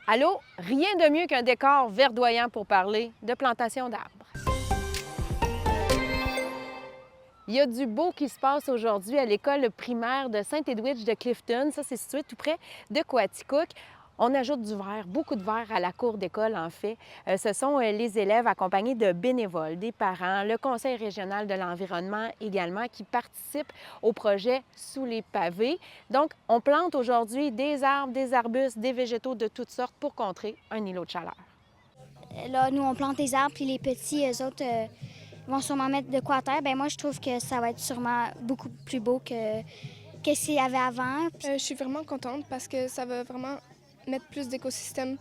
Allô? Rien de mieux qu'un décor verdoyant pour parler de plantation d'arbres. Il y a du beau qui se passe aujourd'hui à l'école primaire de Saint-Edwidge de Clifton. Ça, c'est situé tout près de Coaticook. On ajoute du verre, beaucoup de verre à la cour d'école, en fait. Ce sont les élèves accompagnés de bénévoles, des parents, le Conseil régional de l'environnement également, qui participent au projet Sous les pavés. Donc, on plante aujourd'hui des arbres, des arbustes, des végétaux de toutes sortes pour contrer un îlot de chaleur. Là, nous, on plante des arbres, puis les petits, eux autres, vont sûrement mettre de quoi à terre. Moi, je trouve que ça va être sûrement beaucoup plus beau que ce qu'il y avait avant. Je suis vraiment contente parce que ça va vraiment mettre plus d'écosystèmes.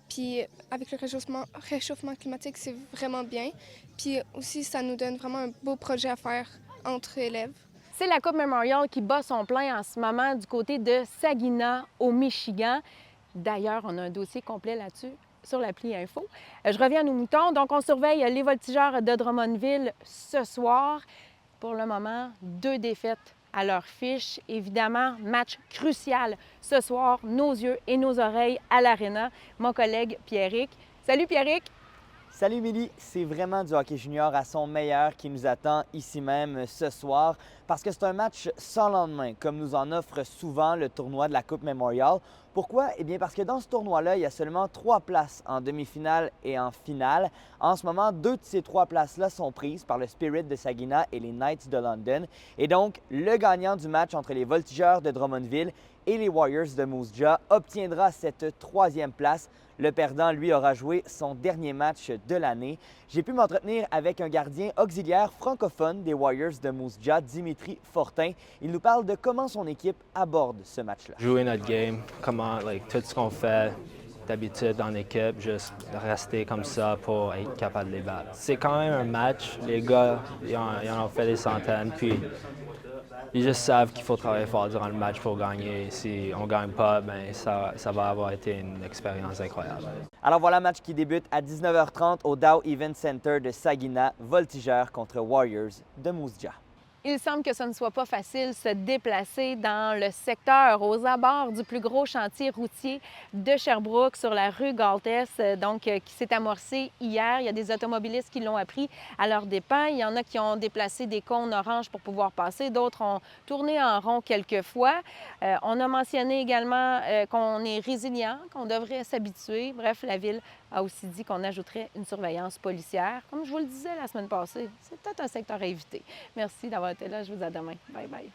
Puis avec le réchauffement climatique, c'est vraiment bien. Puis aussi, ça nous donne vraiment un beau projet à faire entre élèves. C'est la Coupe Memorial qui bat son plein en ce moment du côté de Saginaw, au Michigan. D'ailleurs, on a un dossier complet là-dessus sur l'appli Info. Je reviens à nos moutons. Donc, on surveille les voltigeurs de Drummondville ce soir. Pour le moment, 2 défaites à leur fiche. Évidemment, match crucial ce soir, nos yeux et nos oreilles à l'Arena. Mon collègue Pierrick. Salut Pierrick! Salut Émilie, c'est vraiment du hockey junior à son meilleur qui nous attend ici même ce soir parce que c'est un match sans lendemain, comme nous en offre souvent le tournoi de la Coupe Memorial. Pourquoi? Eh bien parce que dans ce tournoi-là, il y a seulement 3 places en demi-finale et en finale. En ce moment, 2 de ces 3 places-là sont prises par le Spirit de Saginaw et les Knights de London. Et donc, le gagnant du match entre les Voltigeurs de Drummondville et les Warriors de Moose Jaw obtiendra cette 3e place. Le perdant, lui, aura joué son dernier match de l'année. J'ai pu m'entretenir avec un gardien auxiliaire francophone des Warriors de Moose Jaw, Dimitri Fortin. Il nous parle de comment son équipe aborde ce match-là. Jouer notre game, comment, tout ce qu'on fait d'habitude en équipe, juste rester comme ça pour être capable de les battre. C'est quand même un match. Les gars, ils en ont fait des centaines, puis ils juste savent qu'il faut travailler fort durant le match pour gagner. Si on ne gagne pas, ben ça va avoir été une expérience incroyable. Alors voilà, match qui débute à 19h30 au Dow Event Center de Saginaw, Voltigeurs contre Warriors de Moose Jaw. Il semble que ce ne soit pas facile se déplacer dans le secteur aux abords du plus gros chantier routier de Sherbrooke sur la rue Galtès, qui s'est amorcé hier. Il y a des automobilistes qui l'ont appris à leurs dépens. Il y en a qui ont déplacé des cônes oranges pour pouvoir passer. D'autres ont tourné en rond quelques fois. On a mentionné également qu'on est résilient, qu'on devrait s'habituer. Bref, la Ville a aussi dit qu'on ajouterait une surveillance policière. Comme je vous le disais la semaine passée, c'est peut-être un secteur à éviter. Merci d'avoir été là. Je vous dis à demain. Bye bye.